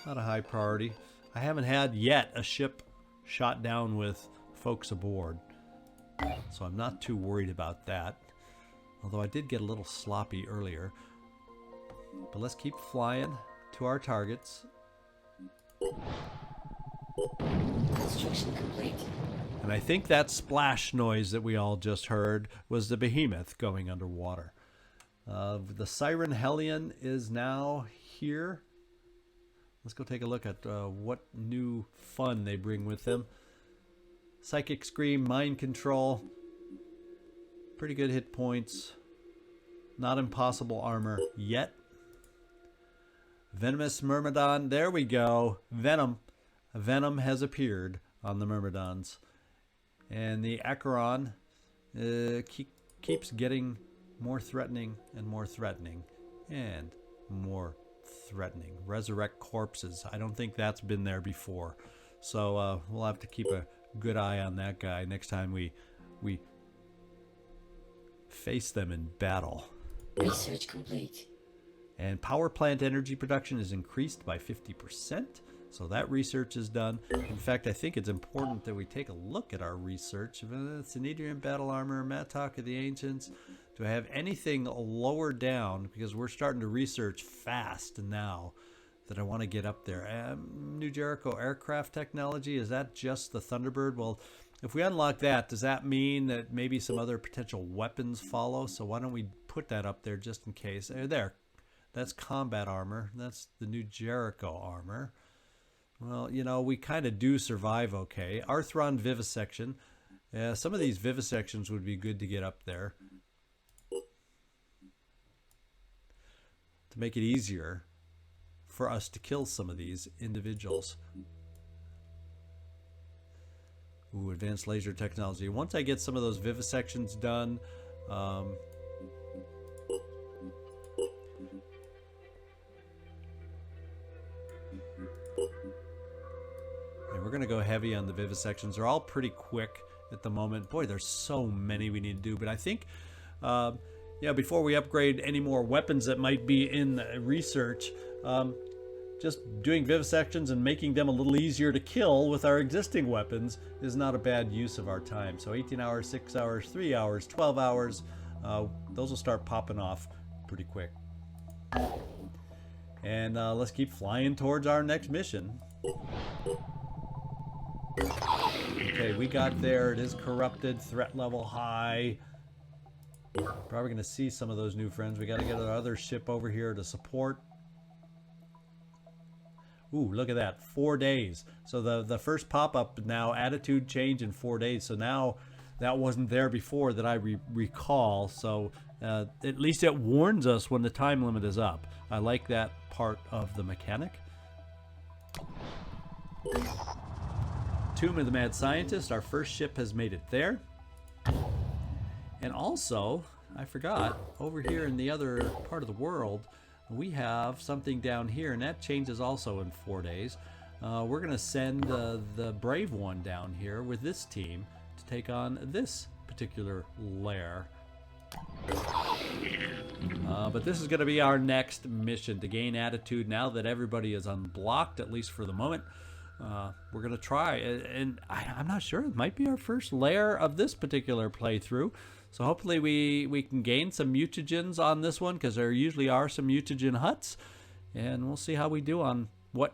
Not a high priority. I haven't had yet a ship shot down with folks aboard. So I'm not too worried about that. Although I did get a little sloppy earlier. But let's keep flying to our targets. Construction complete. And I think that splash noise that we all just heard was the Behemoth going underwater. The Siren Hellion is now here. Let's go take a look at what new fun they bring with them. Psychic Scream, Mind Control. Pretty good hit points. Not impossible armor yet. Venomous Myrmidon. There we go. Venom. Venom has appeared on the Myrmidons. And the Acheron keeps getting more threatening and more threatening. And more threatening. Resurrect corpses. I don't think that's been there before. So we'll have to keep a good eye on that guy next time we face them in battle. Research complete. And power plant energy production is increased by 50%. So that research is done. In fact, I think it's important that we take a look at our research. Synedrian battle armor, Mattock of the Ancients. Do I have anything lower down? Because we're starting to research fast now that I want to get up there. New Jericho aircraft technology, is that just the Thunderbird? Well, if we unlock that, does that mean that maybe some other potential weapons follow? So why don't we put that up there just in case? There. That's combat armor. That's the New Jericho armor. Well, you know, we kind of do survive okay. Arthron vivisection. Some of these vivisections would be good to get up there to make it easier for us to kill some of these individuals. Ooh, advanced laser technology. Once I get some of those vivisections done, we're going to go heavy on the vivisections. They're all pretty quick at the moment. Boy, there's so many we need to do. But I think, yeah, before we upgrade any more weapons that might be in research, just doing vivisections and making them a little easier to kill with our existing weapons is not a bad use of our time. So 18 hours, 6 hours, 3 hours, 12 hours, those will start popping off pretty quick. And let's keep flying towards our next mission. Okay, we got there. It is corrupted. Threat level high. Probably going to see some of those new friends. We got to get our other ship over here to support. Ooh, look at that. 4 days. So the first pop-up now, attitude change in 4 days. So now that wasn't there before that I recall. So at least it warns us when the time limit is up. I like that part of the mechanic. Tomb of the Mad Scientist. Our first ship has made it there. And also, I forgot, over here in the other part of the world, we have something down here, and that changes also in 4 days. We're going to send the Brave One down here with this team to take on this particular lair. But this is going to be our next mission, to gain attitude now that everybody is unblocked, at least for the moment. We're going to try, and I'm not sure, it might be our first lair of this particular playthrough. So hopefully we can gain some mutagens on this one, because there usually are some mutagen huts. And we'll see how we do on what,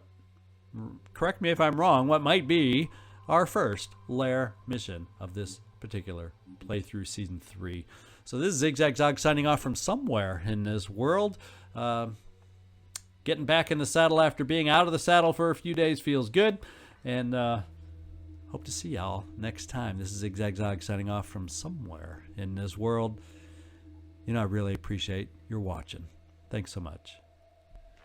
correct me if I'm wrong, what might be our first lair mission of this particular playthrough Season 3. So this is Zigzag Zog signing off from somewhere in this world. Getting back in the saddle after being out of the saddle for a few days feels good. And hope to see y'all next time. This is Zigzag Zog signing off from somewhere in this world. You know, I really appreciate your watching. Thanks so much.